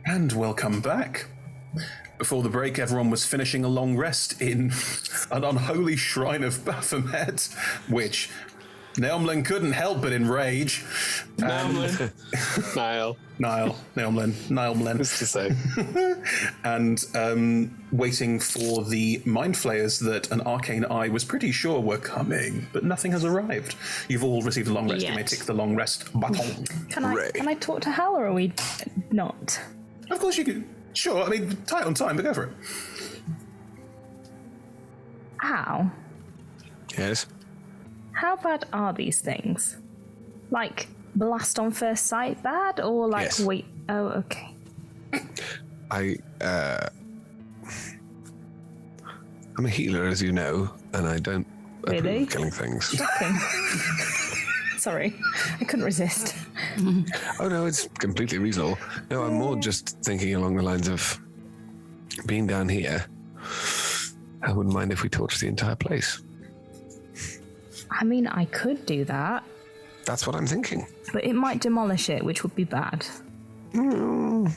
And welcome back. Before the break, everyone was finishing a long rest in an unholy shrine of Baphomet, which Naomlin couldn't help but enrage. Naomlin. Naomlin. What's to say? And waiting for the Mind Flayers that an arcane eye was pretty sure were coming, but nothing has arrived. You've all received a long rest. You may take the long rest baton. Can I talk to Hal, or are we not? Of course you can. Sure, I mean, tight on time, but go for it. Hal? Yes? How bad are these things? Like, blast on first sight bad, or like, yes. wait... Oh, okay. I'm a healer, as you know, and I don't approve of killing things. Shocking. Sorry, I couldn't resist. Oh no, it's completely reasonable. No, I'm more just thinking along the lines of being down here. I wouldn't mind if we torched the entire place. I mean, I could do that. That's what I'm thinking. But it might demolish it, which would be bad. Well,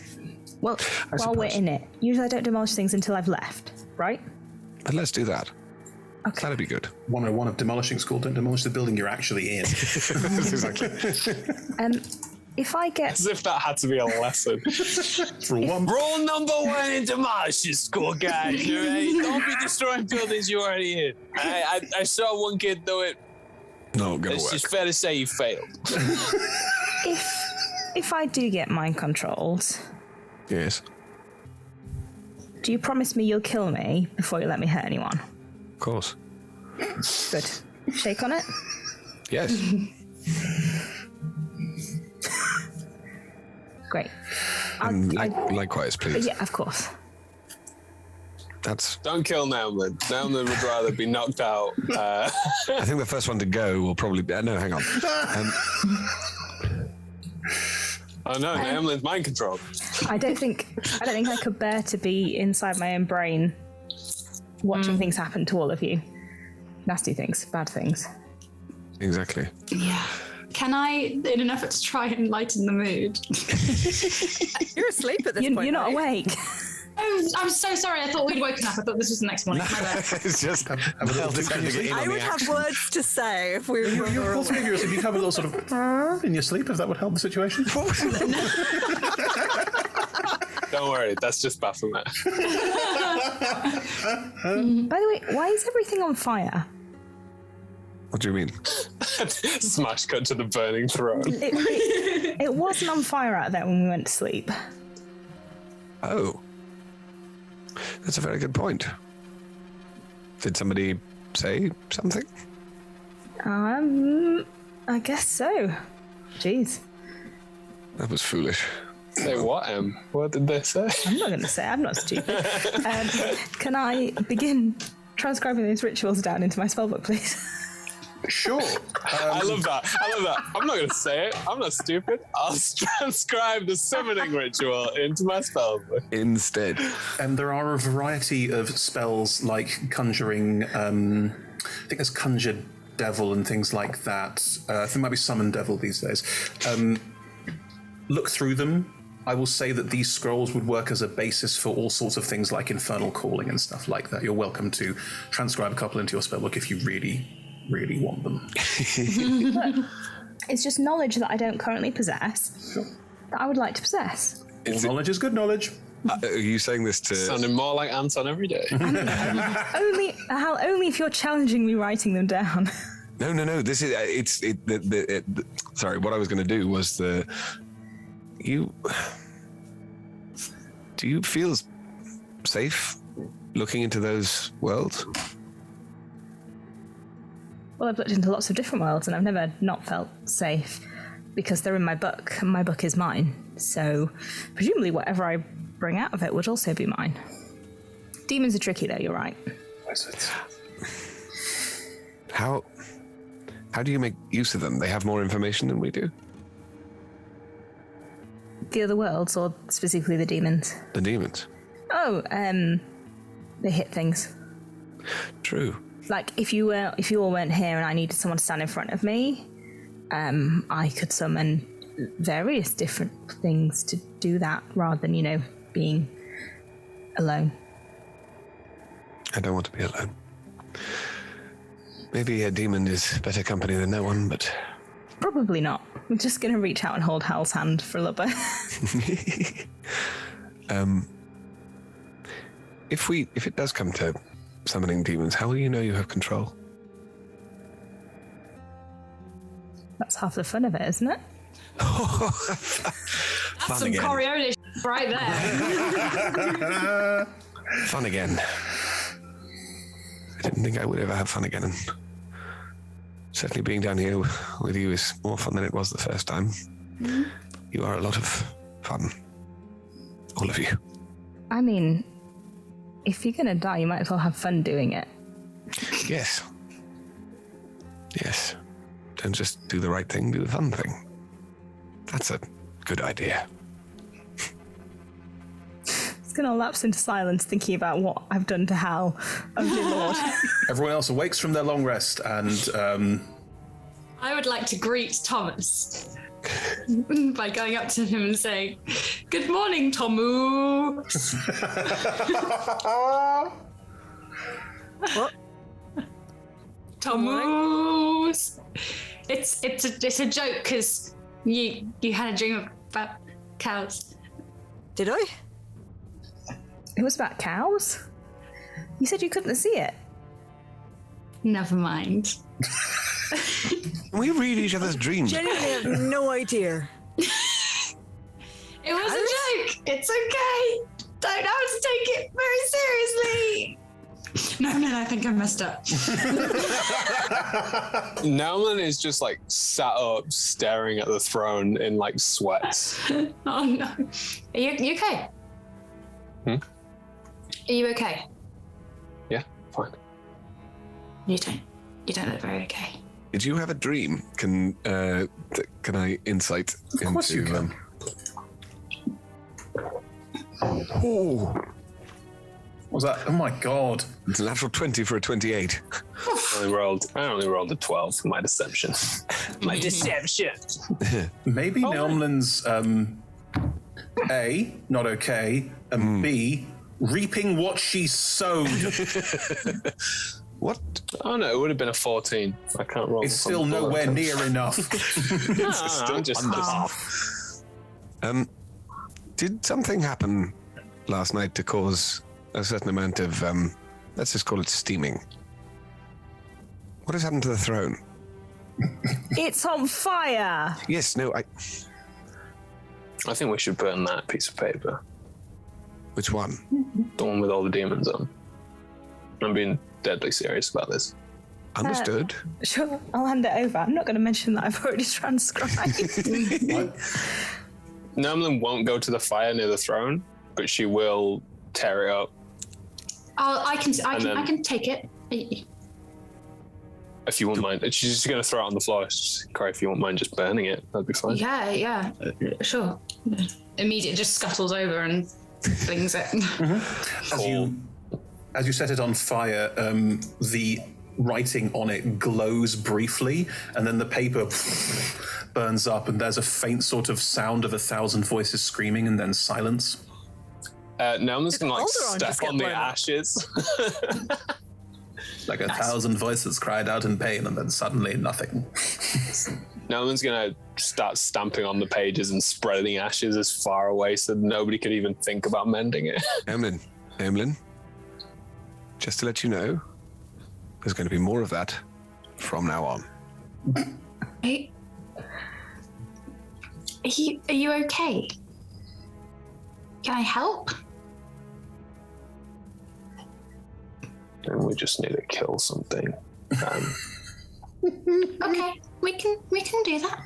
while we're in it, usually I don't demolish things until I've left, right? But let's do that. Okay. That'd be good. 101 of demolishing school, don't demolish the building you're actually in. Exactly. If I get... As if that had to be a lesson. Rule 1. Rule number 1 in demolishing school, guys. Right? Don't be destroying buildings you're already in. I saw one kid do it. Not gonna It's work. just fair to say you failed. If I do get mind controlled, Yes. do you promise me you'll kill me before you let me hurt anyone? Of course. Good. Shake on it? Yes. Great. Likewise, please. Yeah, of course. That's. Don't kill Naomlin. Naomlin would rather be knocked out. I think the first one to go will probably be. No, hang on. Oh no, Naomlin's mind controlled. I don't think I could bear to be inside my own brain watching things happen to all of you. Nasty things, bad things. Exactly. Yeah. Can I, in an effort to try and lighten the mood? You're asleep at this point. You're not right? awake. Oh, I'm so sorry. I thought we'd woken up. I thought this was the next morning. My bad. It's just Have a little just dip in your sleep. I would have words to say if we were You're all three of you asleep. You have a little sort of in your sleep, if that would help the situation. Don't worry, that's just Baphomet. By the way, why is everything on fire? What do you mean? Smash cut to the burning throne. It wasn't on fire out there when we went to sleep. Oh. That's a very good point. Did somebody say something? I guess so. Jeez. That was foolish. Say what, Em? What did they say? I'm not going to say. I'm not stupid. Can I begin transcribing these rituals down into my spellbook, please? Sure. I love that. I'm not going to say it. I'm not stupid. I'll transcribe the summoning ritual into my spellbook. Instead. And there are a variety of spells like conjuring, I think there's conjured devil and things like that. I think it might be summon devil these days. Look through them. I will say that these scrolls would work as a basis for all sorts of things like infernal calling and stuff like that. You're welcome to transcribe a couple into your spellbook if you really want them. It's just knowledge that I don't currently possess that I would like to possess. All knowledge is good knowledge. Are you saying this to... Sounding more like Anton every day. Only if you're challenging me writing them down. No. This is... sorry, what I was going to do was the... Do you feel safe looking into those worlds? Well, I've looked into lots of different worlds and I've never not felt safe because they're in my book and my book is mine. So presumably whatever I bring out of it would also be mine. Demons are tricky though, you're right. How do you make use of them? They have more information than we do. The other worlds, or specifically the demons? The demons. Oh, they hit things. True. Like if you all weren't here and I needed someone to stand in front of me, I could summon various different things to do that rather than, being alone. I don't want to be alone. Maybe a demon is better company than no one, but... Probably not. We're just going to reach out and hold Hal's hand for a little bit. If it does come to summoning demons, how will you know you have control? That's half the fun of it, isn't it? That's some Coriolis right there. Fun again. I didn't think I would ever have fun again. And certainly being down here with you is more fun than it was the first time. Mm-hmm. You are a lot of fun. All of you. I mean, if you're going to die, you might as well have fun doing it. Yes. Yes. Don't just do the right thing, do the fun thing. That's a good idea. It's going to lapse into silence thinking about what I've done to Hal. Oh, dear Lord. Everyone else awakes from their long rest and... I would like to greet Thomas by going up to him and saying, "Good morning, Tomu." What? Tomus. It's a joke because you had a dream about cows. Did I? It was about cows? You said you couldn't see it. Never mind. Can we read each other's dreams? Genuinely have no idea. It was a joke. It's okay. Don't have to take it very seriously. No, I think I messed up. Nolan is just like sat up, staring at the throne in like sweats. Oh no. Are you okay? Hmm? Are you okay? Yeah, fine. You don't look very okay. Did you have a dream? Can I insight Of course you can. Oh, What was that? Oh my god. it's a natural 20 for a 28. I only rolled a 12 for my deception. My deception. Maybe Nelmlin's A, not okay, and B, reaping what she sowed. What? Oh no, it would have been a 14. I can't roll. It's still nowhere near enough. I'm just Did something happen last night to cause a certain amount of, let's just call it steaming? What has happened to the throne? It's on fire! Yes, no, I think we should burn that piece of paper. Which one? The one with all the demons on. I'm being deadly serious about this. Understood. Sure, I'll hand it over. I'm not going to mention that I've already transcribed. Nolan won't go to the fire near the throne, but she will tear it up. I can take it. If you won't mind. She's just going to throw it on the floor. Just, Corey, if you won't mind just burning it, that'd be fine. Yeah, sure. Immediate just scuttles over and flings it. Cool. As you set it on fire, the writing on it glows briefly, and then the paper burns up, and there's a faint sort of sound of 1,000 voices screaming, and then silence. Nolan's going to like Alderon just step on get the blown up? ashes. Like 1,000 voices cried out in pain, and then suddenly nothing. Nolan's going to start stamping on the pages and spreading ashes as far away so nobody could even think about mending it. Emlyn, just to let you know, there's going to be more of that from now on. Hey, are you okay? Can I help? And we just need to kill something. Okay, we can do that.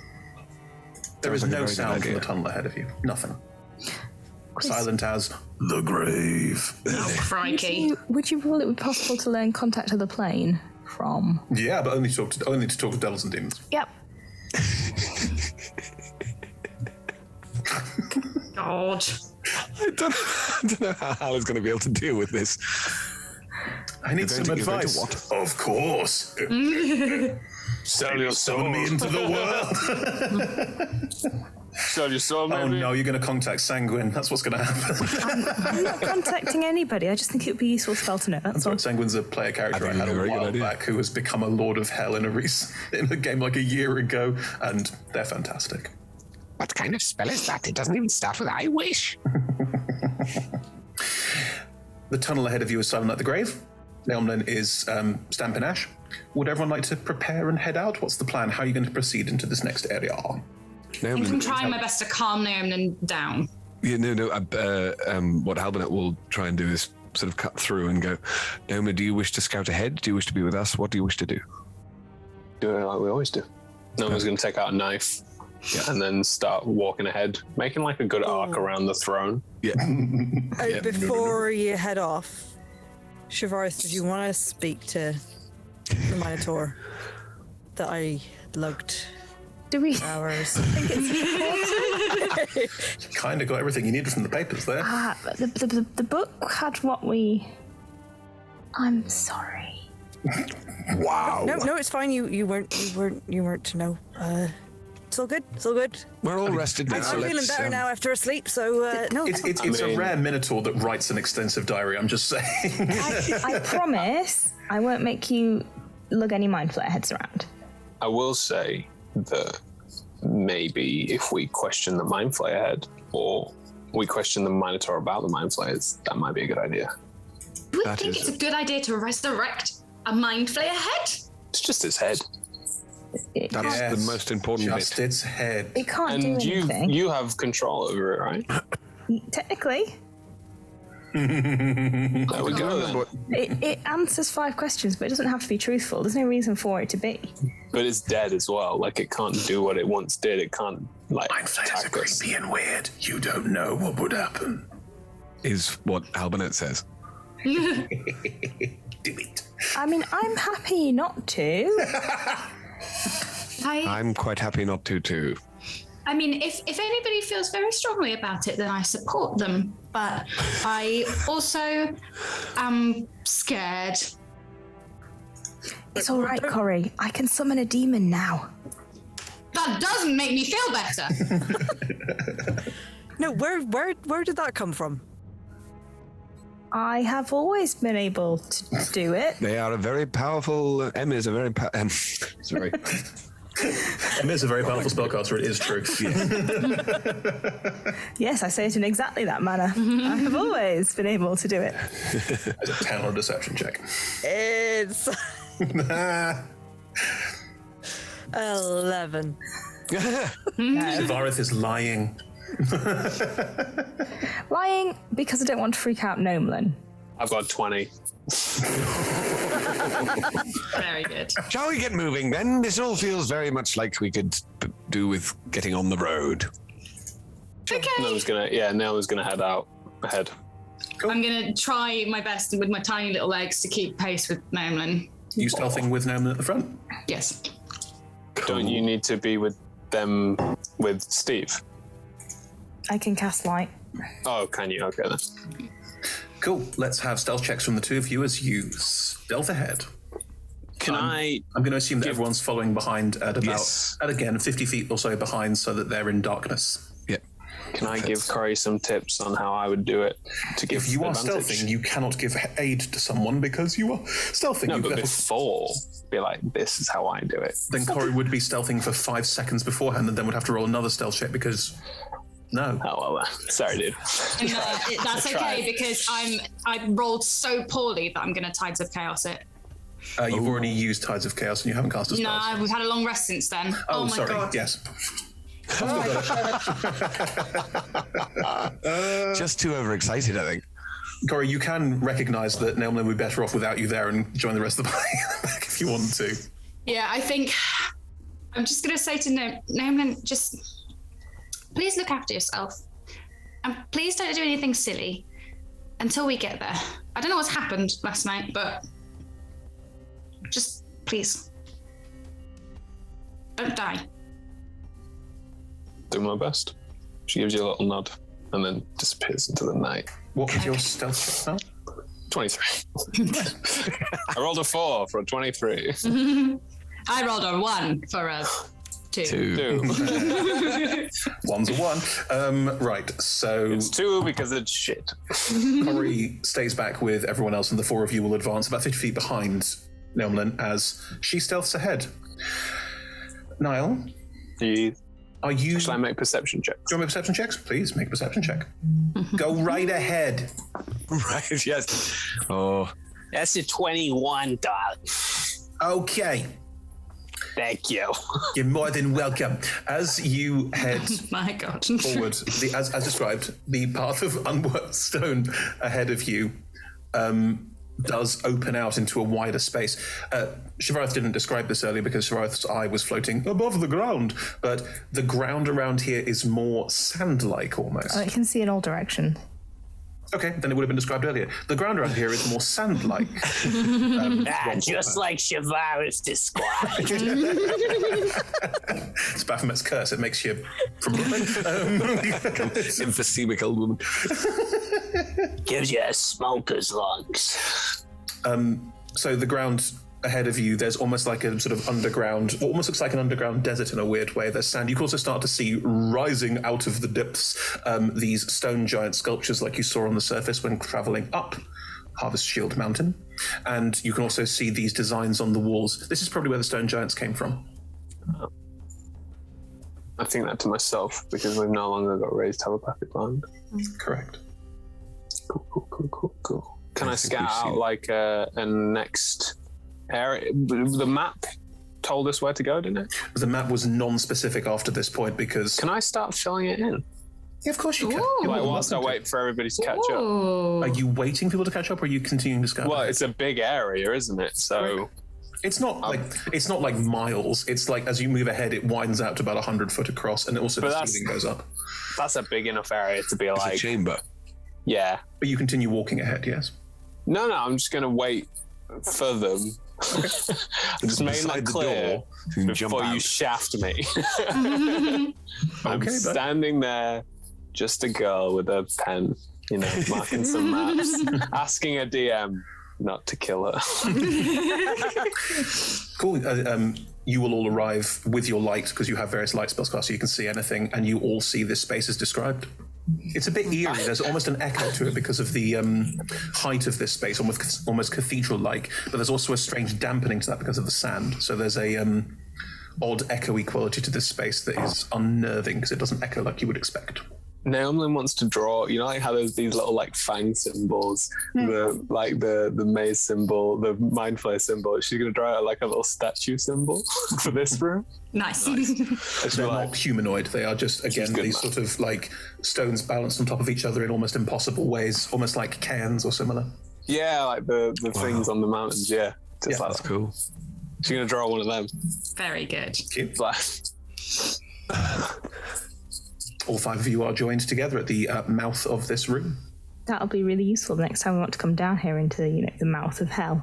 There is Sounds like a no very good sound from idea. the tunnel ahead of you. Nothing. Silent as the grave. Oh, crikey. Would you rule it would be possible to learn contact of the plane from? Yeah, but only to talk to devils and demons. Yep. God. I don't know how Hal is going to be able to deal with this. I need some you're going to advice. what? Of course. Sell your Summon me soul. into the So you saw Oh maybe? no, you're going to contact Sanguine. That's what's going to happen. I'm not contacting anybody. I just think it would be a useful spell to know. That's all. Sanguine's a player character I think had it's a a very good while idea. back who has become a Lord of Hell in a game like a year ago, and they're fantastic. What kind of spell is that? It doesn't even start with I wish. The tunnel ahead of you is silent like the grave. Nailmlin is stamping ash. Would everyone like to prepare and head out? What's the plan? How are you going to proceed into this next area? I think I'm trying my best to calm Naomi down. Yeah, no. What Halbernet will try and do is sort of cut through and go, Naomi, do you wish to scout ahead? Do you wish to be with us? What do you wish to do? Do it like we always do. No one's going to take out a knife and then start walking ahead, making like a good arc around the throne. Yeah. Before you head off, Shavaris, did you want to speak to the Minotaur that I lugged Do we hours? think it's important? Kind of got everything you needed from the papers there. But the book had what we. I'm sorry. Wow. No, it's fine. You weren't to know. It's all good. It's all good. We're all rested now. I'm so feeling let's, better now after a sleep. So no. It's a rare Minotaur that writes an extensive diary, I'm just saying. I promise I won't make you lug any mind flayer heads around. I will say that maybe if we question the Mind Flayer head, or we question the Minotaur about the Mind Flayers, that might be a good idea. Do we That think is it's a good idea to resurrect a mind flayer head? It's just his head. That's Yes, the most important just bit. its head. It can't do And anything. you have control over it, right? Technically, There we go then. it answers 5 questions, but it doesn't have to be truthful. There's no reason for it to be. But it's dead as well. Like, it can't do what it once did. It can't, like, Mind flayers are attack us. creepy and weird. You don't know what would happen. Is what Halbernet says. Do it. I mean, I'm happy not to. I'm quite happy not to, too. I mean, if anybody feels very strongly about it, then I support them. But I also am scared. It's all right, Corey. I can summon a demon now. That doesn't make me feel better. No, where did that come from? I have always been able to do it. They are a very powerful... Emma is a very... sorry. Emma is a very powerful spellcaster, it is true. Yes, I say it in exactly that manner. I have always been able to do it. It's a 10 on a deception check. It's 11. Varith is lying. Lying because I don't want to freak out Nomlin. I've got 20. Very good. Shall we get moving, then? This all feels very much like we could do with getting on the road. Okay. Neil's gonna head out ahead. I'm going to try my best with my tiny little legs to keep pace with Naomi. You stealthing with Noman at the front? Yes. Don't you need to be with them with Steve? I can cast light. Oh, can you? Okay then. Cool. Let's have stealth checks from the two of you as you stealth ahead. Can I? I'm going to assume that everyone's following behind at about, Yes. at again, 50 feet or so behind so that they're in darkness. Yep. Can I give Corey some tips on how I would do it to give If you are advantage? stealthing, you cannot give aid to someone because you are stealthing. No, You but therefore- before, be like, this is how I do it. then Corey would be stealthing for 5 seconds beforehand and then would have to roll another stealth check because... No. Oh well, sorry, dude. And, that's Try. okay because I rolled so poorly that I'm going to Tides of Chaos it. You've already used Tides of Chaos and you haven't cast a spell. No, we've had a long rest since then. Oh, my sorry. god. Yes. Just too overexcited, I think. Corey, you can recognise that Naomi would be better off without you there and join the rest of the party if you want to. Yeah, I think I'm just going to say to Naomi, just please look after yourself. And please don't do anything silly until we get there. I don't know what's happened last night, but just please don't die. Do my best. She gives you a little nod and then disappears into the night. What was your stealth check now? 23. I rolled a 4 for a 23. I rolled a 1 for a 2. One's a 1. Right, so It's 2 because it's shit. Corey stays back with everyone else, and the 4 of you will advance about 50 feet behind Nelmlin as she stealths ahead. Niall, are you... Shall I make perception checks? Do you want to make perception checks? Please, make a perception check. Go right ahead. Right, yes. Oh, That's a 21, darling. Okay. Thank you. You're more than welcome. As you head My God. forward, as described, the path of unworked stone ahead of you does open out into a wider space. Shivarth didn't describe this earlier because Shivarth's eye was floating above the ground, but the ground around here is more sand-like almost. I can see in all directions. Okay, then it would have been described earlier. The ground around here is more sand-like. Just like Shivarth described. It's Baphomet's curse. It makes you from emphysemic old woman. Gives you smoker's lungs. So the ground ahead of you, there's almost like a sort of underground, what almost looks like an underground desert in a weird way. There's sand. You can also start to see rising out of the depths these stone giant sculptures like you saw on the surface when traveling up Harvest Shield Mountain. And you can also see these designs on the walls. This is probably where the stone giants came from. I think that to myself because we've no longer got raised telepathic land. Correct. Cool. Can I think scout we've out seen- like a next area? The map told us where to go, didn't it? The map was non-specific after this point because... Can I start filling it in? Yeah, of course you can. Ooh. You're Like more whilst I than welcome wait for everybody to catch up. Ooh. to. Are you waiting for people to catch up, or are you continuing to scout? Well, it's a big area, isn't it? So It's not like miles. It's like as you move ahead, it widens out to about 100 foot across, and also But the that's- ceiling goes up. that's a big enough area to be It's a like, chamber. yeah. But you continue walking ahead, yes. No, I'm just gonna wait for them. I'm just making that Beside the clear door, so you can jump before you out. shaft me. I'm Okay, bud. standing there, just a girl with a pen, marking some maps, asking a DM not to kill her. Cool. You will all arrive with your light because you have various light spells cast, so you can see anything, and you all see this space as described. It's a bit eerie. There's almost an echo to it because of the height of this space, almost cathedral-like. But there's also a strange dampening to that because of the sand. So there's a odd echoey quality to this space that is unnerving because it doesn't echo like you would expect. Naomi wants to draw, like how there's these little like fang symbols, the maze symbol, the mind flare symbol. She's gonna draw out like a little statue symbol for this room. Nice. They're not humanoid. They are just, again, good these sort of like stones balanced on top of each other in almost impossible ways, almost like cans or similar. Yeah, like the things on the mountains. Yeah, just like That's that. cool. She's gonna draw one of them. Very good. Like, All 5 of you are joined together at the mouth of this room. That'll be really useful the next time we want to come down here into the mouth of hell.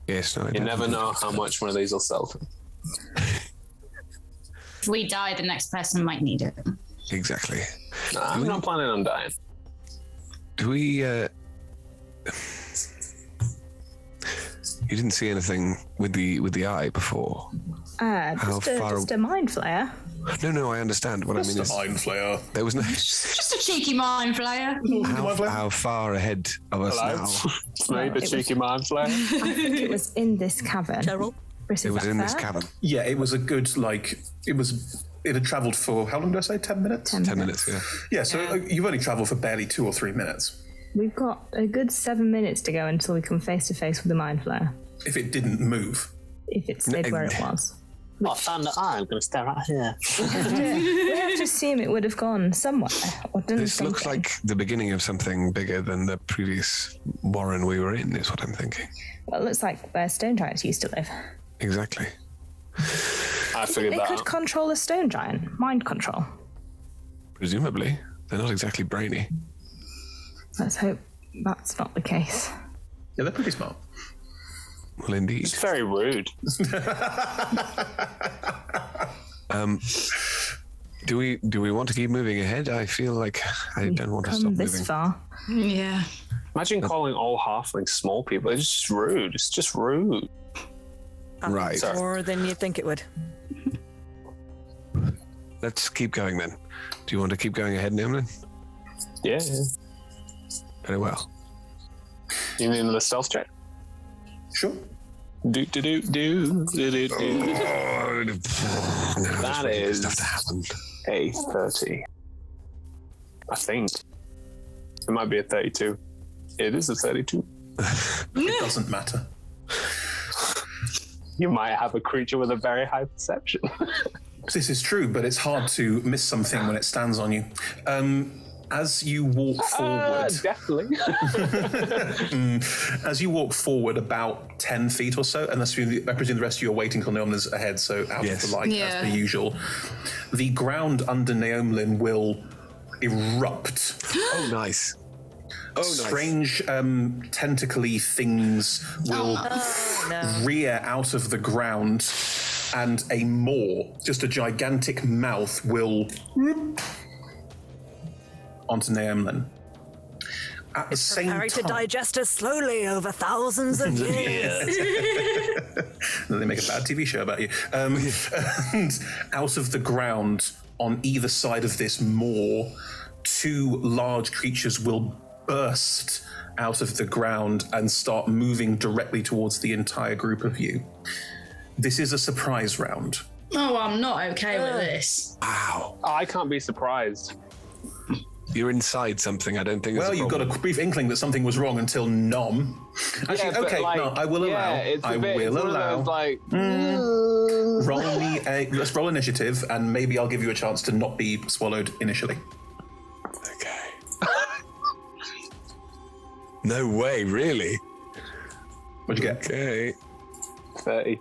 Yes, no, I you don't never think know it's how much one of these will sell for. If we die, the next person might need it. Exactly. Nah, I'm not planning on dying. Do we? You didn't see anything with the eye before. Just a mind flayer. No, I understand. What I mean The is, Mind Flayer. there was no. Just a cheeky mind flayer. How far ahead of us now? It's me, the cheeky mind flare. I think it was in this cavern. Cheryl? Briss, It is was that in this fair? cavern. Yeah, it was a good, it had travelled for, how long did I say, 10 minutes? 10 minutes, yeah. Yeah, so you've only travelled for barely 2 or 3 minutes. We've got a good 7 minutes to go until we come face to face with the mind flayer. If it didn't move. If it stayed where it was. I found the eye. I'm going to stay right here. We have to assume it would have gone somewhere or done This something. looks like the beginning of something bigger than the previous warren we were in, is what I'm thinking. Well, it looks like where stone giants used to live. Exactly. I figured They that could out. control a stone giant. Mind control. Presumably. They're not exactly brainy. Let's hope that's not the case. Yeah, they're pretty smart. Well, indeed. It's very rude. Do we want to keep moving ahead? I feel like I don't want to stop Come this moving. far. Yeah. Imagine calling all halflings small people. It's just rude. It's just rude. Right. Sorry. More than you think it would. let's keep going then. Do you want to keep going ahead, Neomlin? Yeah. Very well. You mean the stealth check? Sure. Do. That is stuff to happen. a 30. I think. It might be a 32. It is a 32. It doesn't matter. You might have a creature with a very high perception. This is true, but it's hard to miss something when it stands on you. As you walk forward, Definitely. as you walk forward about 10 feet or so, and I presume the rest of you are waiting till Neomlin's ahead, so out of the light as per usual, the ground under Neomlin will erupt. Oh, nice. Oh, nice. Strange tentacly things will rear out of the ground, and a maw, just a gigantic mouth, will onto Naemlin. At the same Preparing time, to digest us slowly over thousands of years. they make a bad TV show about you. And out of the ground, on either side of this maw, two large creatures will burst out of the ground and start moving directly towards the entire group of you. This is a surprise round. Oh, I'm not okay with this. Wow. I can't be surprised. You're inside something. I don't think. Well, you've got a brief inkling that something was wrong until nom. Actually, but okay, like, no, I will allow. It's I a bit, will it's one allow. of those, like, Roll me let's roll initiative, and maybe I'll give you a chance to not be swallowed initially. Okay. No way, really? What'd you get? Okay. 30.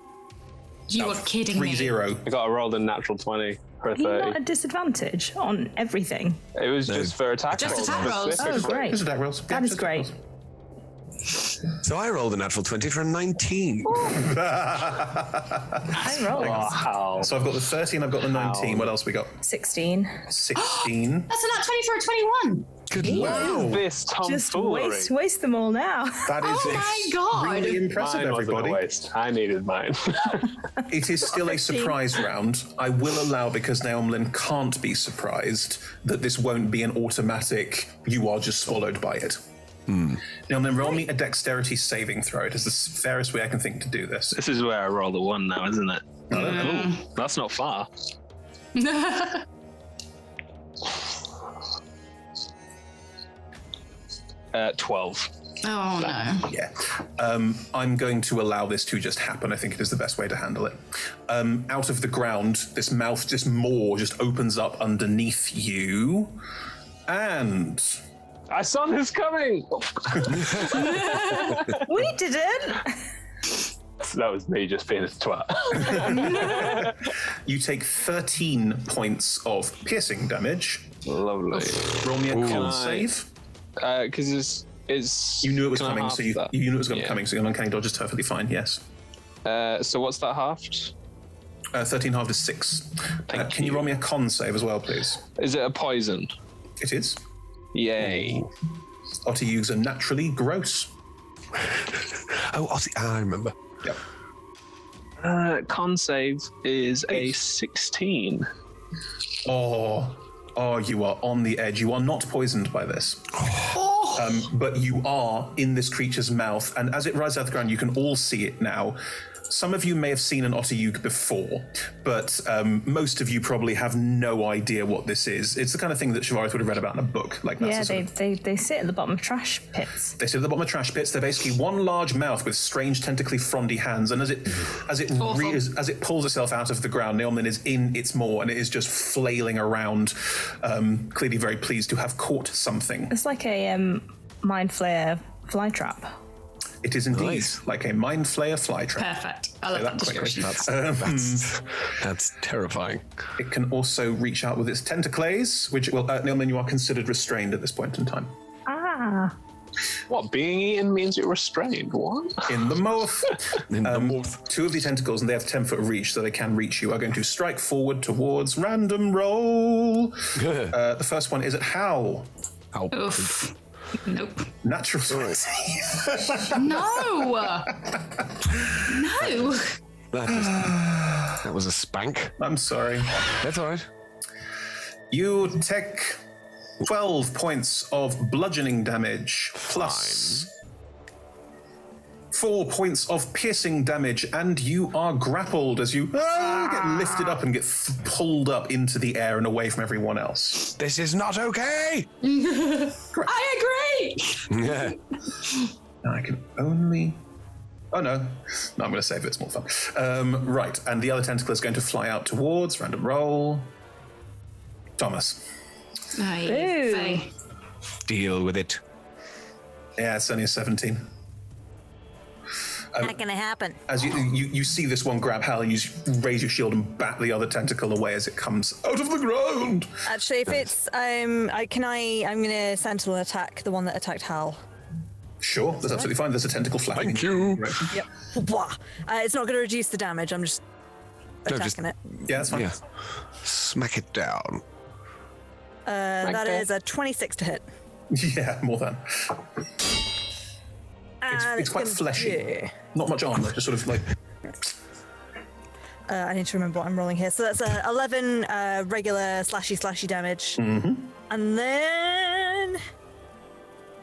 You are kidding me. 3-0. I got a roll a natural 20 for a Are you 30. not at disadvantage on everything? It was just for attack Just rolls. attack rolls. specifically. Oh, great. Just attack rolls. Yeah, That is just attack great. rolls. So I rolled a natural 20 for a 19. I rolled Wow. So I've got the 30 and I've got the 19. What else we got? 16. 16. That's a nat 20 for a 21. Good Wow. This Just tomfoolery. waste them all now. That is Oh my God. extremely impressive, Mine wasn't a everybody. waste. I needed mine. It is still a surprise round. I will allow, because Naomlin can't be surprised, that this won't be an automatic, you are just swallowed by it. Naomlin, roll me a dexterity saving throw. It is the fairest way I can think to do this. This is where I roll the 1 now, isn't it? Ooh, that's not far. 12. Oh no. Yeah. I'm going to allow this to just happen. I think it is the best way to handle it. Out of the ground, this mouth, this maw just opens up underneath you. And I saw this coming! We didn't. That was me just being a twat. you take 13 points of piercing damage. Lovely. Roll me a con Can I- save. Because it's... You knew it was can I coming, half so you that? knew it was Yeah. coming, so your uncanny dodge is perfectly fine, yes. So what's that halved? 13 halved is 6. Can you you. roll me a con save as well, please? Is it a poison? It is. Yay. Otyughs are naturally gross. Oh, I remember. Yep. Con save is a 16. Oh, you are on the edge. You are not poisoned by this. But you are in this creature's mouth, and as it rises out of the ground, you can all see it now. Some of you may have seen an Otyugh before, but most of you probably have no idea what this is. It's the kind of thing that Shivarith would have read about in a book. Like that's Yeah, the sort of- they sit at the bottom of trash pits. They sit at the bottom of trash pits. They're basically one large mouth with strange tentacly frondy hands, and as it pulls itself out of the ground, Naomlin is in its maw, and it is just flailing around, clearly very pleased to have caught something. It's like a mind flayer fly trap. It is indeed Nice. like a mind flayer fly trap. Perfect. I love Say that that quickly. description. That's terrifying. It can also reach out with its tentacles, which, well, Naomlin, you are considered restrained at this point in time. Ah. What, being eaten means you're restrained? What? In the mouth. In the mouth. Two of the tentacles, and they have 10-foot reach, so they can reach you, are going to strike forward towards random roll. The first one is at Howl. Oof. Nope. Natural 20. No. No. That was a spank. I'm sorry. That's all right. You take 12 points of bludgeoning damage, plus 4 points of piercing damage, and you are grappled as you get lifted up and get pulled up into the air and away from everyone else. This is not okay! I agree! Yeah. I can only... Oh, no. No, I'm going to save it. It's more fun. Right, and the other tentacle is going to fly out towards. Random roll. Thomas. Ooh. Deal with it. Yeah, it's only a 17. Not gonna happen. As you see this one grab Hal, and you raise your shield and bat the other tentacle away as it comes out of the ground. Actually, if it's I'm gonna sentinel attack the one that attacked Hal. Sure, that's absolutely fine. There's a tentacle flapping. Thank you. Yep. Blah. It's not gonna reduce the damage. I'm just No, attacking it. Yeah, that's fine. Yeah. Smack it down. That is a 26 to hit. Yeah, more than. And It's quite gonna fleshy. do- Not much armor, just sort of like... I need to remember what I'm rolling here. So that's 11 regular slashy damage. Mm-hmm. And then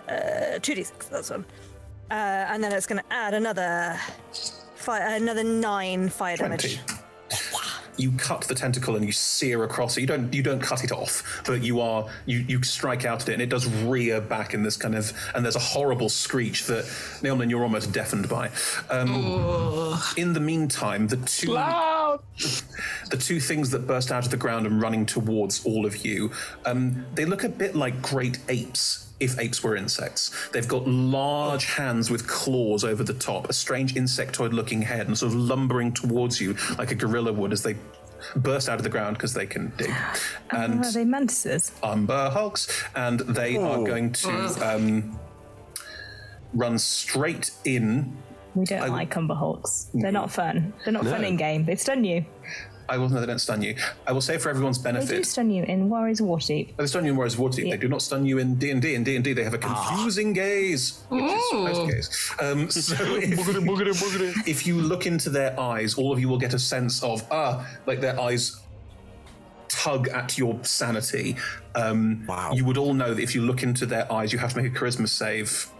2d6, that's one. And then it's going to add another 9 fire 20. damage. You cut the tentacle and you sear across it. You don't cut it off, but you strike out at it and it does rear back in this kind of, and there's a horrible screech that Neilman, you're almost deafened by. In the meantime, the two things that burst out of the ground and running towards all of you, they look a bit like great apes. If apes were insects. They've got large hands with claws over the top, a strange insectoid-looking head, and sort of lumbering towards you like a gorilla would as they burst out of the ground because they can dig. And Are they mantises? umber hulks, and they are going to run straight in. We don't like Umber Hawks. They're not fun. They're not fun in game. They stun you. I will know they don't stun you. I will say for everyone's They do benefit. stun you in Warriors of Waterdeep. They stun you in Warriors of Waterdeep. Yeah. They do not stun you in D&D. In D&D, they have a confusing gaze, which is most gaze. So if you look into their eyes, all of you will get a sense of, like their eyes tug at your sanity. Wow. You would all know that if you look into their eyes, you have to make a charisma save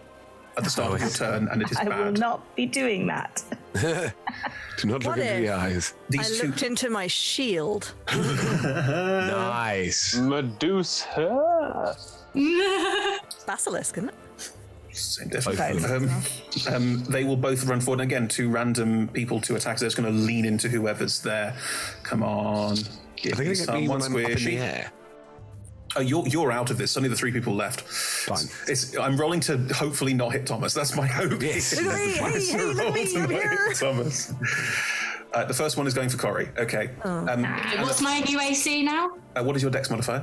at the start of your turn, and it is I bad. will not be doing that. Do not look What into if- the eyes. I These two, looked into my shield. Nice. Medusa. Basilisk, isn't it? same difference. They will both run forward. And again, two random people to attack. So they're just going to lean into whoever's there. Come on. Give Are they me going to get me someone when I'm up in the squishy. air? You're out of this. Only the three people left. Fine. I'm rolling to hopefully not hit Thomas. That's my hope. Yes. Look at me, hey, look at me, I'm here. Thomas. The first one is going for Corey. Okay. What's my new AC now? What is your dex modifier?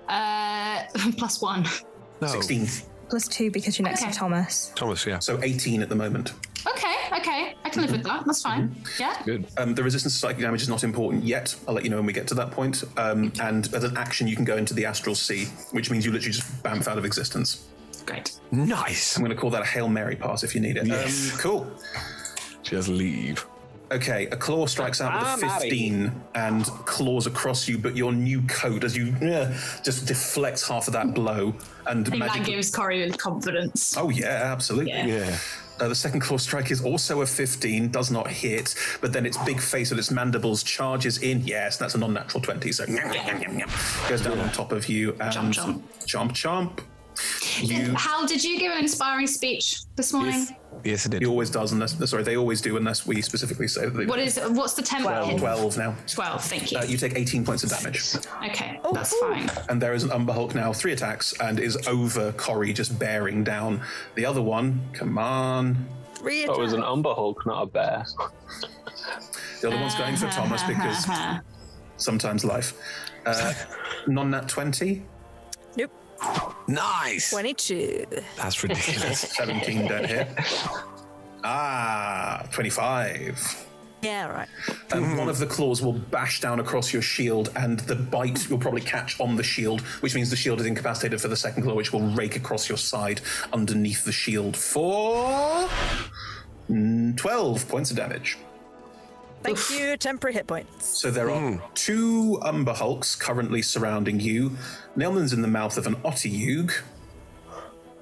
+1. No. 16. +2 because you're next Okay. to Thomas. Thomas, yeah. So 18 at the moment. Okay. I can live with that. That's fine. Yeah. Good. The resistance to psychic damage is not important yet. I'll let you know when we get to that point. And as an action, you can go into the astral sea, which means you literally just bamf out of existence. Great. Nice. I'm going to call that a Hail Mary pass if you need it. Yes. Cool. Just leave. Okay, a claw strikes out with a 15 and claws across you, but your new coat, as you just deflects half of that blow and I think that magically... gives Corey confidence. Oh yeah, absolutely. Yeah. Yeah. The second claw strike is also a 15, does not hit, but then its big face with its mandibles charges in. Yes, that's a non-natural 20, so goes down on top of you and Chomp, chomp. You, Hal, did you give an inspiring speech this morning? Yes, it did. he always does, they always do, unless we specifically say that they do. What's the temp? 12 now. 12, thank you. You take 18 points of damage. Okay, that's fine. And there is an Umber Hulk now, 3 attacks, and is over Corey, just bearing down the other one. Come on. Re-attack. That was an Umber Hulk, not a bear. The other one's going for Thomas because sometimes life. Non-nat 20, Nope. Nice. 22. That's ridiculous. 17 don't hit. 25. Yeah, right. One of the claws will bash down across your shield, and the bite will probably catch on the shield, which means the shield is incapacitated for the second claw, which will rake across your side underneath the shield for 12 points of damage. Thank you, temporary hit points. So there are 2 Umber Hulks currently surrounding you. Nailman's in the mouth of an Otter-Yug.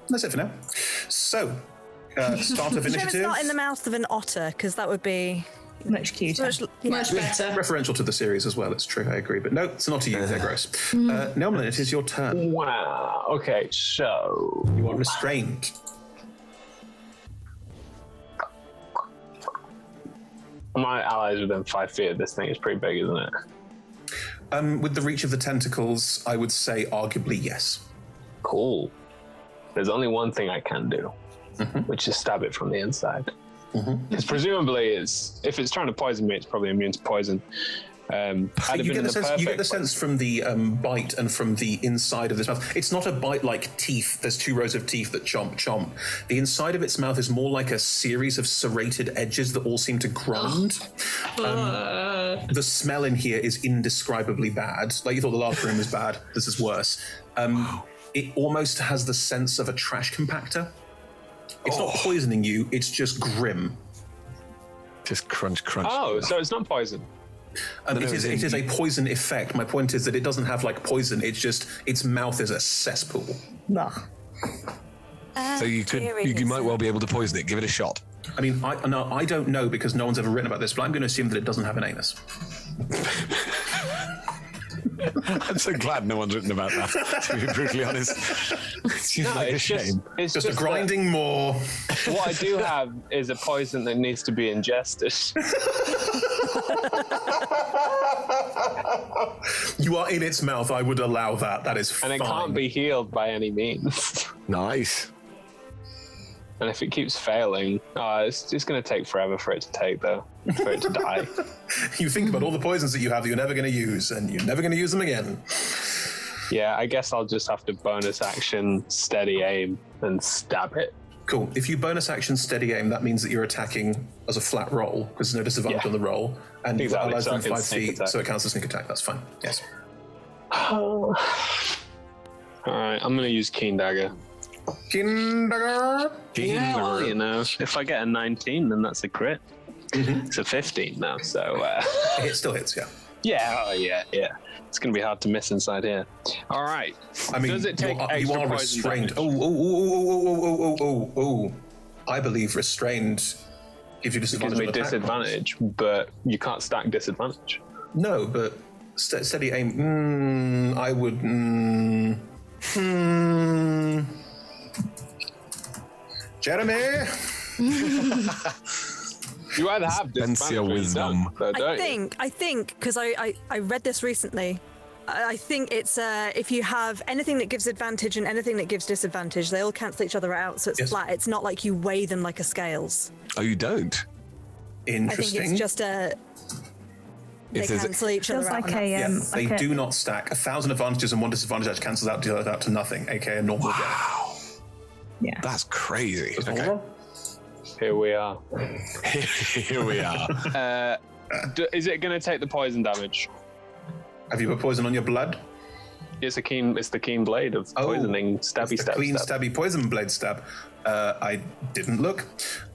That's it for now. So, start of Sure, it's initiative. not in the mouth of an otter, because that would be Much cuter. Much better. Referential to the series as well, it's true, I agree. But no, it's not a you, they're gross. Nailman, it is your turn. Wow. Okay, so You are restrained. my allies within 5 feet of this thing is pretty big, isn't it? With the reach of the tentacles, I would say arguably yes. Cool. There's only one thing I can do, which is stab it from the inside. Because presumably, if it's trying to poison me, it's probably immune to poison. You get the sense from the bite and from the inside of this mouth. It's not a bite like teeth. There's 2 rows of teeth that chomp. The inside of its mouth is more like a series of serrated edges that all seem to grind. The smell in here is indescribably bad. Like you thought the last room was bad. This is worse. It almost has the sense of a trash compactor. It's not poisoning you. It's just grim. Just crunch. Oh, so it's not poison. It is a poison effect. My point is that it doesn't have like poison. It's just its mouth is a cesspool. Ugh. So you might well be able to poison it. Give it a shot. I mean, I don't know because no one's ever written about this, but I'm going to assume that it doesn't have an anus. I'm so glad no one's written about that, to be brutally honest. It seems like a shame. It's Just a grinding more. What I do have is a poison that needs to be ingested. You are in its mouth. I would allow that. That is fine. And it can't be healed by any means. Nice. And if it keeps failing, it's going to take forever for it to for it to die. You think about all the poisons that you have that you're never going to use, and you're never going to use them again. Yeah, I guess I'll just have to bonus action, steady aim, and stab it. Cool. If you bonus action steady aim, that means that you're attacking as a flat roll, because there's no disadvantage on the roll. And you've got allies within 5 feet, so it counts as sneak attack. That's fine. Yes. All right, I'm going to use Keen Dagger. Kinder. Yeah, well, you know, if I get a 19, then that's a crit. It's a 15 now, so... It still hits, yeah. Yeah. It's going to be hard to miss inside here. All right. I mean, does it take you extra are poison restrained. damage? Oh. I believe restrained gives you It gives disadvantage. me on attack rolls. disadvantage, but you can't stack disadvantage. No, but steady aim. I would. Jeremy. You either have disadvantage or you wisdom. don't, though, don't you? I think, because I read this recently, I think it's if you have anything that gives advantage and anything that gives disadvantage, they all cancel each other out, so it's flat. It's not like you weigh them like a scales. Oh, you don't? Interesting. I think it's just they cancel each other Feels out. like a They do not stack. 1,000 advantages and 1 disadvantage actually cancels out to nothing, aka a normal Wow. Yeah. That's crazy. death. Okay. Here we are. Here we are. Is it going to take the poison damage? Have you put poison on your blood? It's the keen blade of poisoning. Stabby It's the stab. clean, stab. stabby poison blade stab. I didn't look.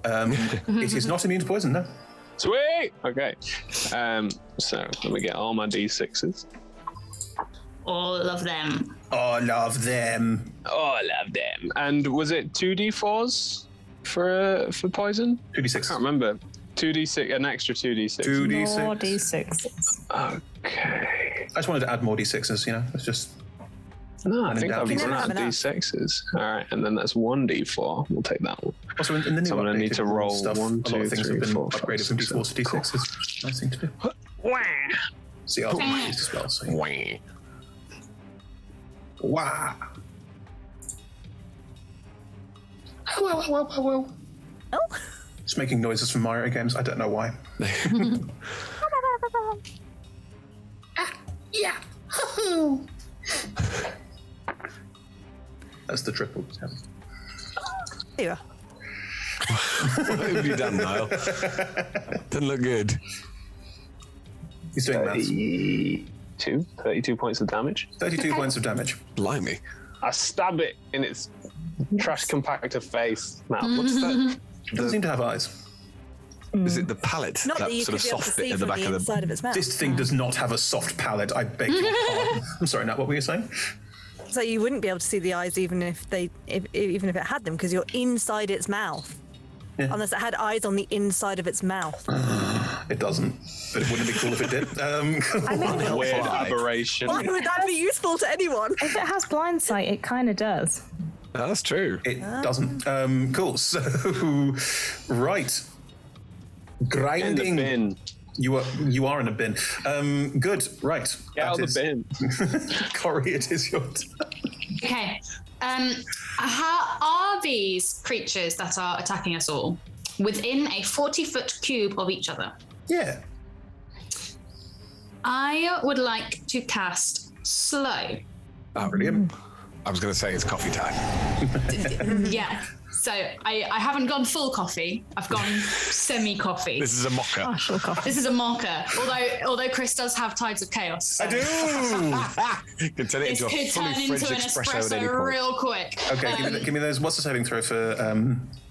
It is not immune to poison, no. Sweet. Okay. So let me get all my d6s. All of them. All of them. Oh, I love them. And was it 2d4s for poison? 2d6. I can't remember. 2d6, an extra 2d6. 2d6. More d6s. Okay. I just wanted to add more d6s, you know. It's just. No, I think I've You never run out have of enough. d6s. All right, and then that's 1d4. We'll take that one. Also, in the new So I'm gonna updated need to roll stuff, 1, a lot 2, of things 3, have been 4, 5, upgraded from 6, d4s to d6s. Nice thing to do. See, I'll use as well. So. Wow. Oh. Just making noises from Mario games. I don't know why. Yeah. That's the triple. Yeah. There you are. What have you done, Niall? Doesn't look good. He's doing maths. 32 points of damage. 32 points of damage. Blimey. I stab it in its trash compactor face. Now, what's that? It doesn't seem to have eyes. Is it the palate? Not that you sort could of be able to soft bit see at the from back the of the. inside of its mouth. This thing does not have a soft palate. I beg your pardon. I'm sorry, Nat, what were you saying? So you wouldn't be able to see the eyes even if even if it had them, because you're inside its mouth. Yeah. Unless it had eyes on the inside of its mouth. It doesn't, but it wouldn't be cool if it did. Weird aberration. Why would that be useful to anyone? If it has blind sight, it kind of does. Oh, that's true. It doesn't. Cool. So, right. In Grinding. the bin. You are in a bin. Good. Right. Get out of the bin. Corey, it is your turn. Okay. How are these creatures that are attacking us all within a 40-foot cube of each other? Yeah. I would like to cast slow. Oh, Brilliant. I was going to say it's coffee time. Yeah. So I haven't gone full coffee. I've gone semi-coffee. This is a mocha. Partial coffee. This is a mocha. Although Chris does have Tides of Chaos. So I do. You can turn it this into a could fully turn into fridged an espresso at any espresso point. real quick. Okay, give me those. What's the saving throw for?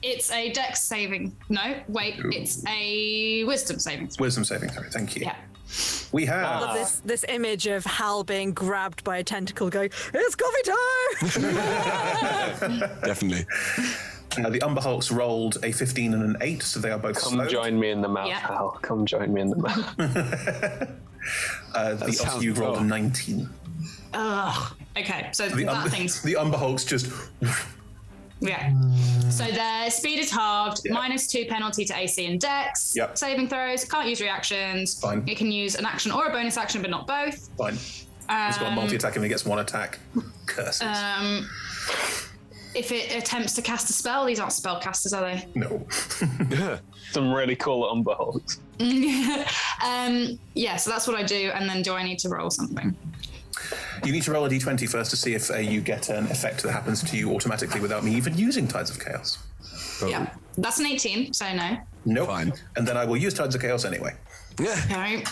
It's a dex saving. No, wait. It's a wisdom saving. Wisdom saving throw. Thank you. Yeah. We have. This image of Hal being grabbed by a tentacle going, it's coffee time! Definitely. The Umber Hulks rolled a 15 and an 8, so they are both Come slowed. join me in the mouth, Yeah. Hal. Come join me in the mouth. The Otyugh rolled a 19. Ugh. Okay, so The, that thing's the Umber Hulks just. yeah. So their speed is halved. Yeah. -2 penalty to AC and Dex. Yep. Saving throws. Can't use reactions. Fine. It can use an action or a bonus action, but not both. Fine. He's got a multi-attack and he gets one attack. Curses. If it attempts to cast a spell, these aren't spellcasters, are they? No. Some really cool Umber Hulks. Yeah, so that's what I do, and then do I need to roll something? You need to roll a d20 first to see if you get an effect that happens to you automatically without me even using Tides of Chaos. Yeah, that's an 18, so no. Nope. Fine. And then I will use Tides of Chaos anyway. Yeah. Okay,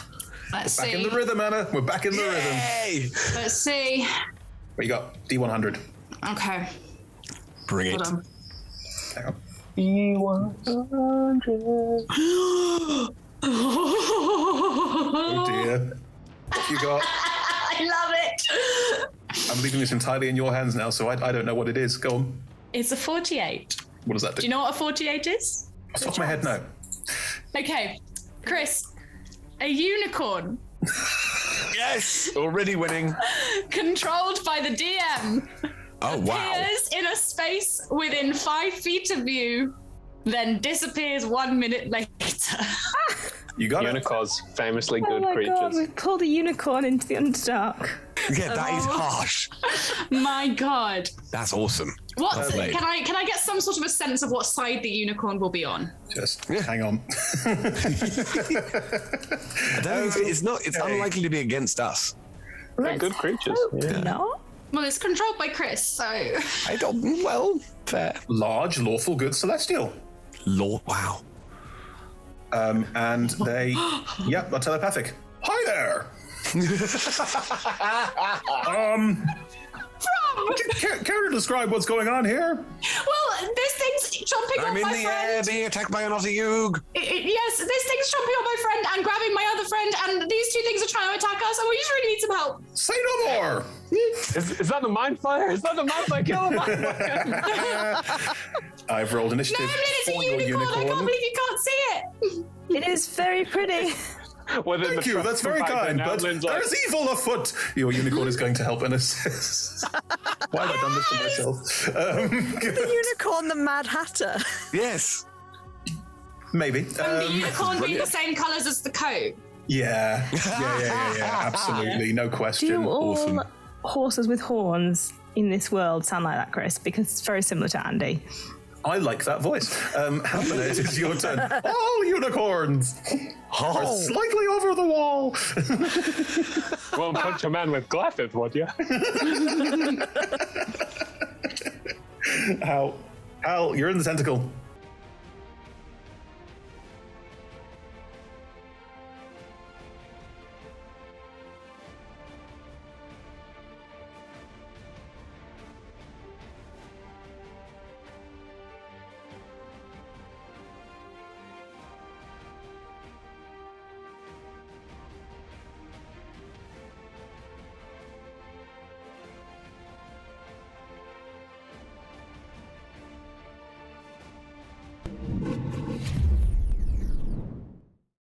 let's Back see. in the rhythm, Anna. We're back in the rhythm. Hey! Let's see. What you got? D100. Okay, Bring it. hold on. Hang on. Oh dear. What you got? I love it. I'm leaving this entirely in your hands now, so I don't know what it is. Go on. It's a 48. What does that do? Do you know what a 48 is? Off the top of my head, no. Okay, Chris, a unicorn Yes! Already winning. controlled by the DM Oh, wow. appears in a space within 5 feet of you, then disappears 1 minute later. You got it. Unicorns, famously Oh good my creatures. god, we pulled a unicorn into the Underdark. Yeah, that is harsh. My god. That's awesome. What Well played. can I get some sort of a sense of what side the unicorn will be on? Just hang on. I don't think it's unlikely to be against us. They're good creatures. Yeah. No? Well, it's controlled by Chris, so I don't. Well, fair. Large, lawful, good celestial. Lord, wow. And they, yeah, are telepathic. Hi there. Care to describe what's going on here? well, this thing's chomping I'm on in my the air friend. being attacked by an Otyugh. Yes, this thing's chomping on my friend and grabbing my other friend, and these two things are trying to attack us, and we just really need some help. Say no more. Is that the mind fire? Is that the mind fire? Kill the mind fire. I've rolled No, initiative it's for a your unicorn. I can't unicorn. believe you can't see it. It is very pretty. Within Thank the you, that's very fact that kind, now but Lynn's like, there's evil afoot. Your unicorn is going to help and assist. Why have I done this to myself? The unicorn, the Mad Hatter. Yes. Maybe. The unicorn being the same colours as the coat. Yeah, absolutely, no Do question. all Awesome. horses with horns in this world sound like that, Chris? Because it's very similar to Andy. I like that voice. Hamlet, it is your turn. All unicorns are slightly over the wall. won't punch a man with glasses, would you? Al, you're in the tentacle.